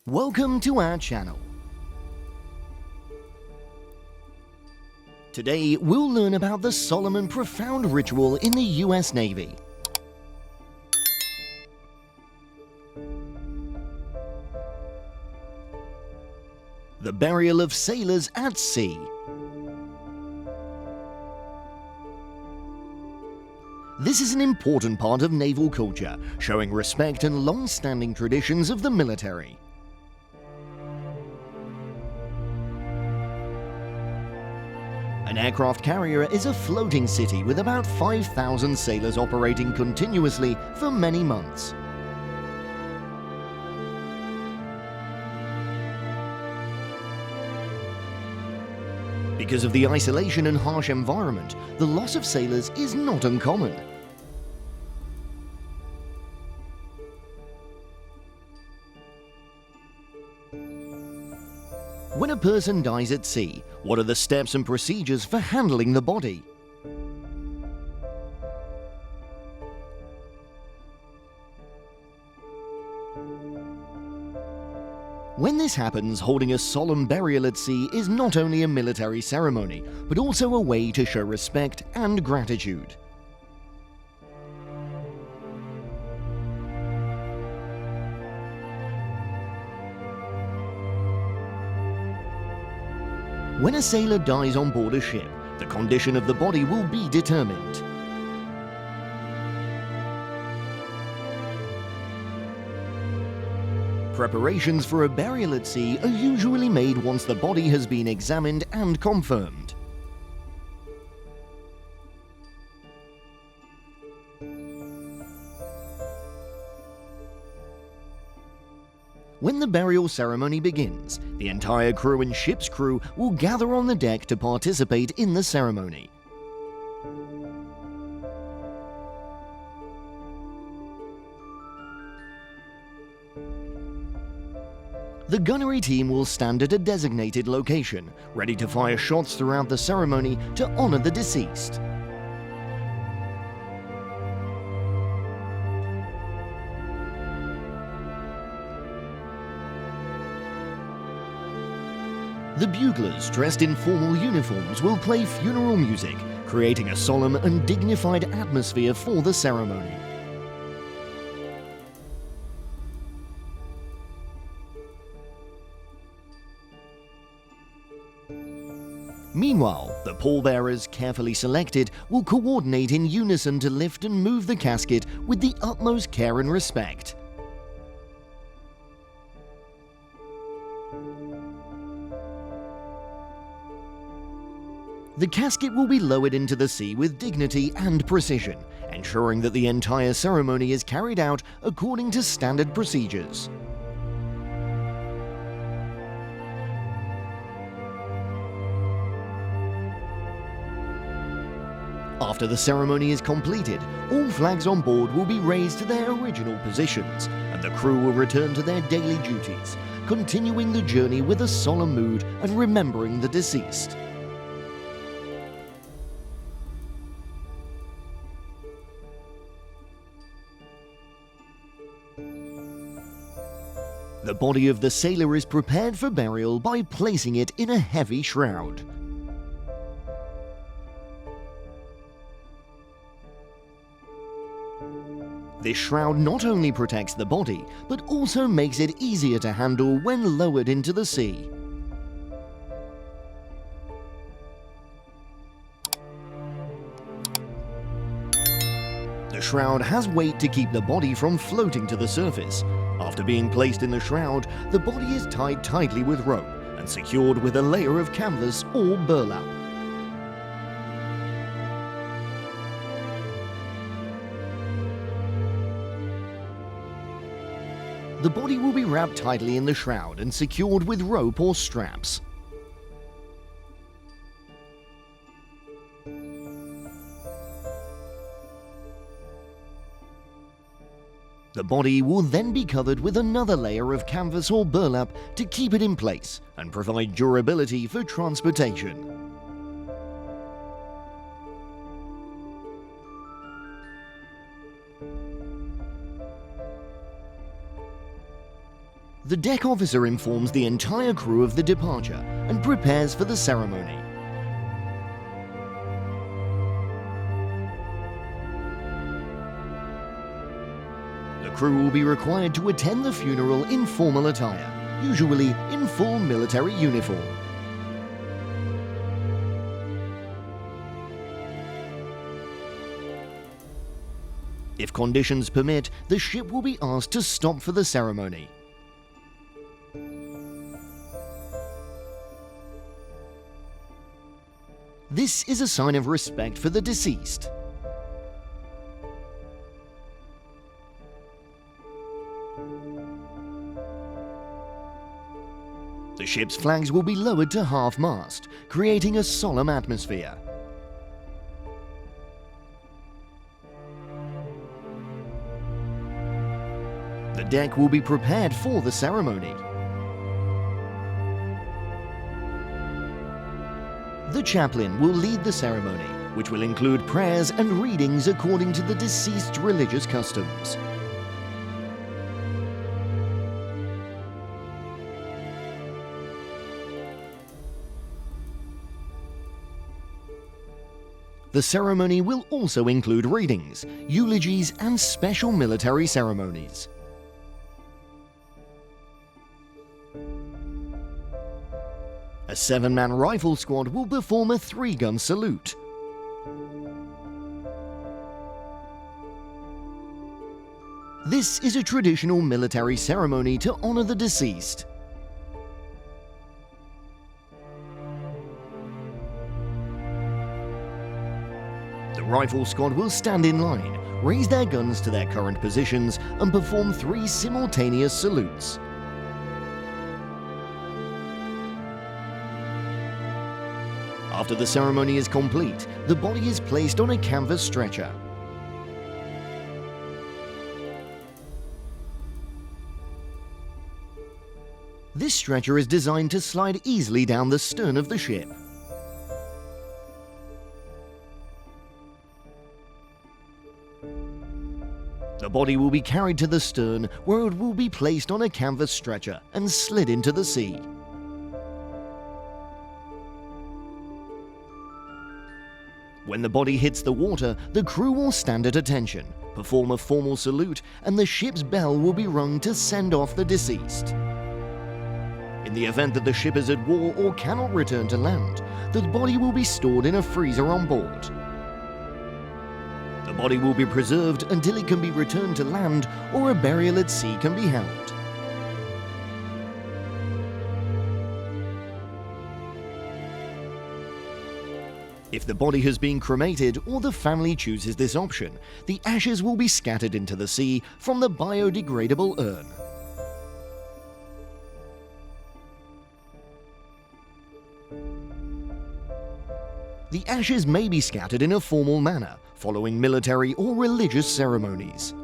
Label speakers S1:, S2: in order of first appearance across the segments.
S1: Welcome to our channel. Today we'll learn about the solemn and profound ritual in the US Navy. The burial of sailors at sea. This is an important part of naval culture, showing respect and long-standing traditions of the military. An aircraft carrier is a floating city with about 5,000 sailors operating continuously for many months. Because of the isolation and harsh environment, the loss of sailors is not uncommon. When a person dies at sea, what are the steps and procedures for handling the body? When this happens, holding a solemn burial at sea is not only a military ceremony, but also a way to show respect and gratitude. When a sailor dies on board a ship, the condition of the body will be determined. Preparations for a burial at sea are usually made once the body has been examined and confirmed. When the burial ceremony begins, the entire crew and ship's crew will gather on the deck to participate in the ceremony. The gunnery team will stand at a designated location, ready to fire shots throughout the ceremony to honor the deceased. The buglers, dressed in formal uniforms, will play funeral music, creating a solemn and dignified atmosphere for the ceremony. Meanwhile, the pallbearers, carefully selected, will coordinate in unison to lift and move the casket with the utmost care and respect. The casket will be lowered into the sea with dignity and precision, ensuring that the entire ceremony is carried out according to standard procedures. After the ceremony is completed, all flags on board will be raised to their original positions, and the crew will return to their daily duties, continuing the journey with a solemn mood and remembering the deceased. The body of the sailor is prepared for burial by placing it in a heavy shroud. This shroud not only protects the body, but also makes it easier to handle when lowered into the sea. The shroud has weight to keep the body from floating to the surface. After being placed in the shroud, the body is tied tightly with rope and secured with a layer of canvas or burlap. The body will be wrapped tightly in the shroud and secured with rope or straps. The body will then be covered with another layer of canvas or burlap to keep it in place and provide durability for transportation. The deck officer informs the entire crew of the departure and prepares for the ceremony. The crew will be required to attend the funeral in formal attire, usually in full military uniform. If conditions permit, the ship will be asked to stop for the ceremony. This is a sign of respect for the deceased. The ship's flags will be lowered to half-mast, creating a solemn atmosphere. The deck will be prepared for the ceremony. The chaplain will lead the ceremony, which will include prayers and readings according to the deceased's religious customs. The ceremony will also include readings, eulogies, and special military ceremonies. A 7-man rifle squad will perform a 3-gun salute. This is a traditional military ceremony to honor the deceased. The rifle squad will stand in line, raise their guns to their current positions, and perform 3 simultaneous salutes. After the ceremony is complete, the body is placed on a canvas stretcher. This stretcher is designed to slide easily down the stern of the ship. The body will be carried to the stern, where it will be placed on a canvas stretcher and slid into the sea. When the body hits the water, the crew will stand at attention, perform a formal salute, and the ship's bell will be rung to send off the deceased. In the event that the ship is at war or cannot return to land, the body will be stored in a freezer on board. The body will be preserved until it can be returned to land or a burial at sea can be held. If the body has been cremated or the family chooses this option, the ashes will be scattered into the sea from the biodegradable urn. The ashes may be scattered in a formal manner, following military or religious ceremonies.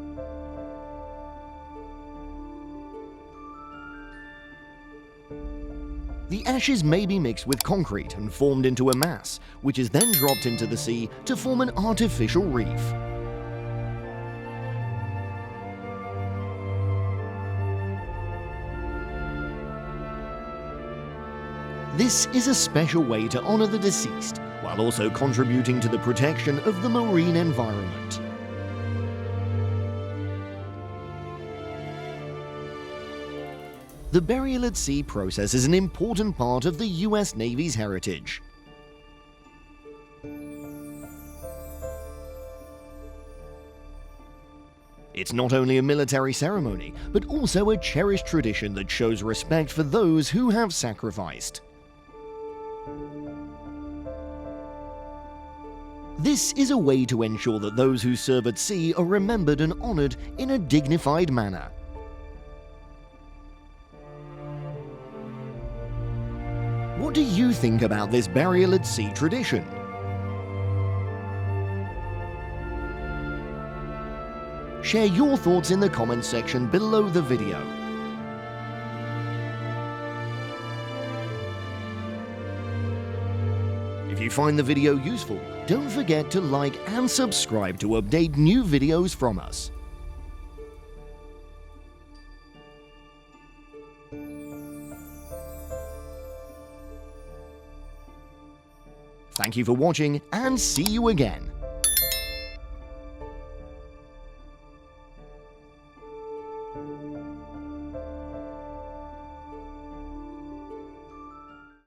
S1: The ashes may be mixed with concrete and formed into a mass, which is then dropped into the sea to form an artificial reef. This is a special way to honor the deceased, while also contributing to the protection of the marine environment. The burial at sea process is an important part of the US Navy's heritage. It's not only a military ceremony, but also a cherished tradition that shows respect for those who have sacrificed. This is a way to ensure that those who serve at sea are remembered and honored in a dignified manner. What do you think about this burial at sea tradition? Share your thoughts in the comments section below the video. If you find the video useful, don't forget to like and subscribe to update new videos from us. Thank you for watching, and see you again.